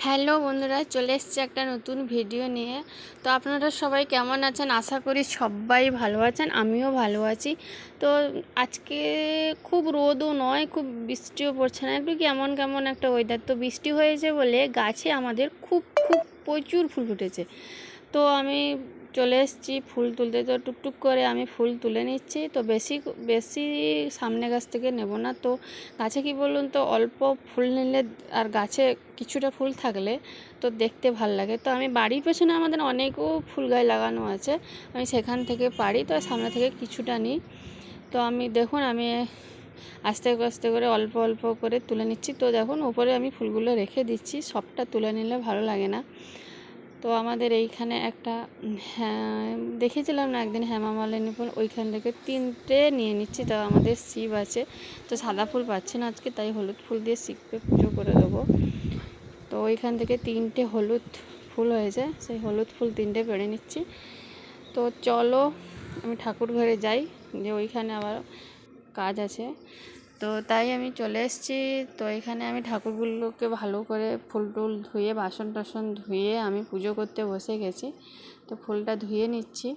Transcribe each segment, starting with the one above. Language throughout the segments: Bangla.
হ্যালো বন্ধুরা, চলে এসেছি একটা নতুন ভিডিও নিয়ে। তো আপনারা সবাই কেমন আছেন? আশা করি সবাই ভালো আছেন, আমিও ভালো আছি। তো আজকে খুব রোদও নয়, খুব বৃষ্টিও পড়ছে না, একটু কেমন কেমন একটা ওয়েদার। তো বৃষ্টি হয়েছে বলে গাছে আমাদের খুব খুব প্রচুর ফুল ফুটেছে। তো আমি চলে এসেছি ফুল তুলতে। তো টুকটুক করে আমি ফুল তুলে নিচ্ছি। তো বেশি বেশি সামনে গাছ থেকে নেব না। তো গাছে কি বলুন তো, অল্প ফুল নিলে আর গাছে কিছুটা ফুল থাকলে তো দেখতে ভাল লাগে। তো আমি বাড়ির পেছনে আমাদের অনেকও ফুল গাছ লাগানো আছে, আমি সেখান থেকে পারি, তো সামনে থেকে কিছুটা নিই। তো আমি দেখুন, আমি আস্তে আস্তে করে অল্প অল্প করে তুলে নিচ্ছি। তো দেখুন, উপরে আমি ফুলগুলো রেখে দিচ্ছি, সবটা তুলে নিলে ভালো লাগে না। তো আমাদের এইখানে একটা দেখেছিলাম না একদিন হেমামালিনী ফুল, ওইখান থেকে 3টে নিয়ে নিচ্ছি। তো আমাদের শিব আছে, তো সাদা ফুল পাচ্ছি না আজকে, তাই হলুদ ফুল দিয়ে শিবকে পুজো করে দেবো। তো ওইখান থেকে 3টে হলুদ ফুল হয়েছে, সেই হলুদ ফুল 3টে পেড়ে নিচ্ছি। তো চলো আমি ঠাকুর ঘরে যাই, যে ওইখানে আবার কাজ আছে। তো তাই আমি চলে এসেছি। তো এখানে আমি ঠাকুরগুলোকে ভালো করে ফুল টুল ধুয়ে, বাসন টাসন ধুয়ে আমি পুজো করতে বসে গেছি। তো ফুলটা ধুয়ে নিচ্ছি।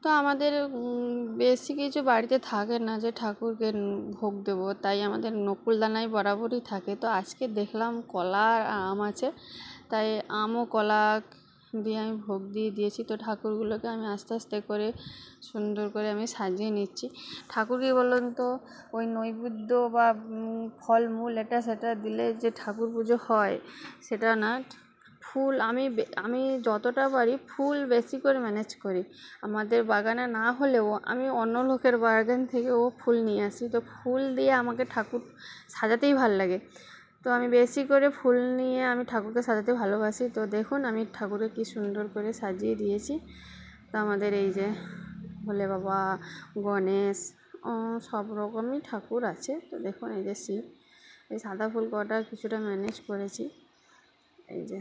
তো আমাদের বেশি কিছু বাড়িতে থাকে না যে ঠাকুরকে ভোগ দেবো, তাই আমাদের নকুলদানাই বরাবরই থাকে। তো আজকে দেখলাম কলা আর আম আছে, তাই আম ও কলা দিয়ে আমি ভোগ দিয়ে দিয়েছি। তো ঠাকুরগুলোকে আমি আস্তে আস্তে করে সুন্দর করে আমি সাজিয়ে নিচ্ছি। ঠাকুরকে বলুন তো, ওই নৈবেদ্য বা ফলমূল এটা সেটা দিলে যে ঠাকুর পুজো হয় সেটা না। ফুল আমি যতটা পারি ফুল বেশি করে ম্যানেজ করি। আমাদের বাগানে না হলেও আমি অন্য লোকের বাগান থেকেও ফুল নিয়ে আসি। তো ফুল দিয়ে আমাকে ঠাকুর সাজাতেই ভাল লাগে। তো আমি বেশি করে ফুল নিয়ে আমি ঠাকুরকে সাজাতে ভালোবাসি। তো দেখুন আমি ঠাকুরকে কি সুন্দর করে সাজিয়ে দিয়েছি। তো আমাদের এই যে ভোলে বাবা, গণেশ, সব রকমই ঠাকুর আছে। তো দেখুন এই যে শিব, এই সাদা ফুল কটা কিছুটা ম্যানেজ করেছি এই যে।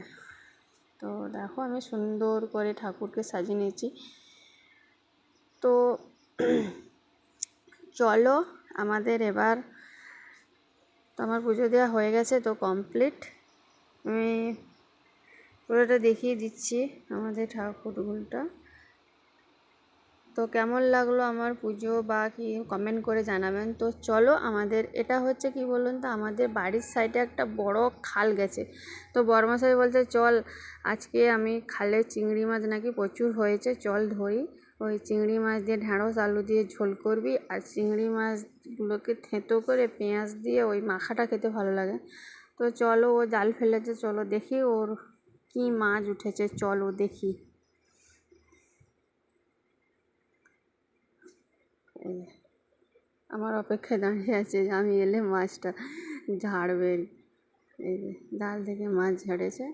তো দেখো আমি সুন্দর করে ঠাকুরকে সাজিয়ে নিয়েছি। তো চলো আমাদের এবার, তো আমার পুজো দেওয়া হয়ে গেছে, তো কমপ্লিট। আমি পুরোটা দেখিয়ে দিচ্ছি আমাদের ঠাকুরগুলোটা। তো কেমন লাগলো আমার পুজো বা কি কমেন্ট করে জানাবেন। তো চলো আমাদের এটা হচ্ছে কি বলুন তো, আমাদের বাড়ির সাইডে একটা বড় খাল গেছে। তো বড়মশাই বলছে চল আজকে আমি খালে চিংড়ি মাছ নাকি প্রচুর হয়েছে, চল ধরি। ওই চিংড়ি মাছ দিয়ে ঢ্যাঁড়স আলু দিয়ে ঝোল করবি, আর চিংড়ি মাছগুলোকে থেঁতো করে পেঁয়াজ দিয়ে ওই মাখাটা খেতে ভালো লাগে। তো চলো, ও জাল ফেলেছে, চলো দেখি ওর কি মাছ উঠেছে, চলো দেখি। আমার অপেক্ষায় দাঁড়িয়ে আছে যে আমি এলে মাছটা ঝাড়বে। এই যে জাল থেকে মাছ ঝাড়েছে।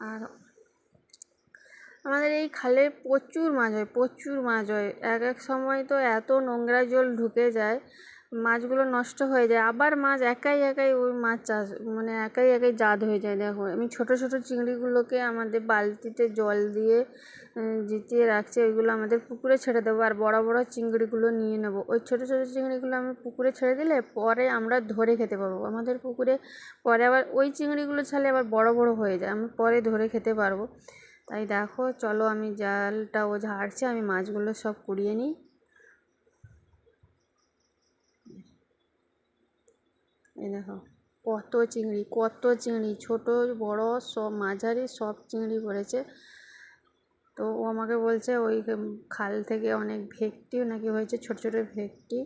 আর আমাদের এই খালে প্রচুর মাছ হয়, প্রচুর মাছ হয়। এক এক সময় তো এত নোংরা জল ঢুকে যায়, মাছগুলো নষ্ট হয়ে যায়। আবার মাছ একাই একাই ওই মাছ চাষ মানে একাই একাই জাত হয়ে যায়। দেখো আমি ছোটো ছোটো চিংড়িগুলোকে আমাদের বালতিতে জল দিয়ে জিতিয়ে রাখছি, ওইগুলো আমাদের পুকুরে ছেড়ে দেবো। আর বড় বড় চিংড়িগুলো নিয়ে নেবো। ওই ছোটো ছোটো চিংড়িগুলো আমি পুকুরে ছেড়ে দিলে পরে আমরা ধরে খেতে পারবো। আমাদের পুকুরে পরে আবার ওই চিংড়িগুলো ছাড়লে আবার বড় বড় হয়ে যায়, আমি পরে ধরে খেতে পারবো। তাই দেখো চলো আমি জালটা ও ঝাড়ছে, আমি মাছগুলো সব কুড়িয়ে নিই। এই দেখো কত চিংড়ি, কত চিংড়ি, ছোট বড় সব, মাঝারি সব চিংড়ি পড়েছে। তো ও আমাকে বলছে ওই খাল থেকে অনেক ভেটকিও নাকি হয়েছে, ছোট ছোট ভেটকি।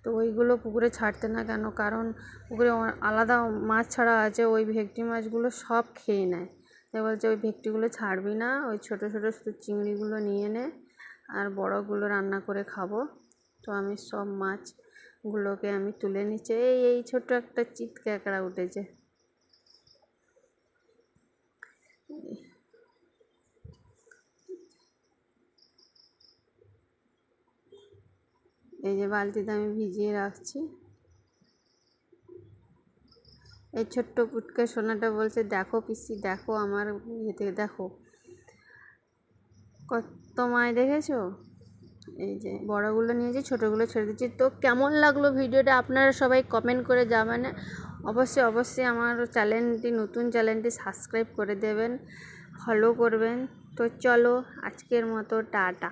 তো ওইগুলো পুকুরে ছাড়তে না কেন, কারণ পুকুরে আলাদা মাছ ছাড়া আছে, ওই ভেটকি মাছগুলো সব খেয়ে নেয়। তাই বলছে ওই ভেটকিগুলো ছাড়বি না, ওই ছোটো ছোটো শুধু চিংড়িগুলো নিয়ে নে, আর বড়গুলো রান্না করে খাবো। তো আমি সব মাছগুলোকে আমি তুলে নিচ্ছি। এই ছোট্ট একটা চিৎ কাঁকড়া উঠেছে। এই যে বালতিতে আমি ভিজিয়ে রাখছি। এই ছোট্ট পুটকে সোনাটা বলছে দেখো পিসি দেখো আমার ইয়েতে দেখো কত মায় দেখেছো। এই যে বড়গুলো নিয়েছি, ছোটোগুলো ছেড়ে দিচ্ছি। তো কেমন লাগলো ভিডিওটা আপনারা সবাই কমেন্ট করে যাবেন। অবশ্যই অবশ্যই আমার চ্যানেলটি, নতুন চ্যানেলটি সাবস্ক্রাইব করে দেবেন, ফলো করবেন। তো চলো আজকের মতো টাটা।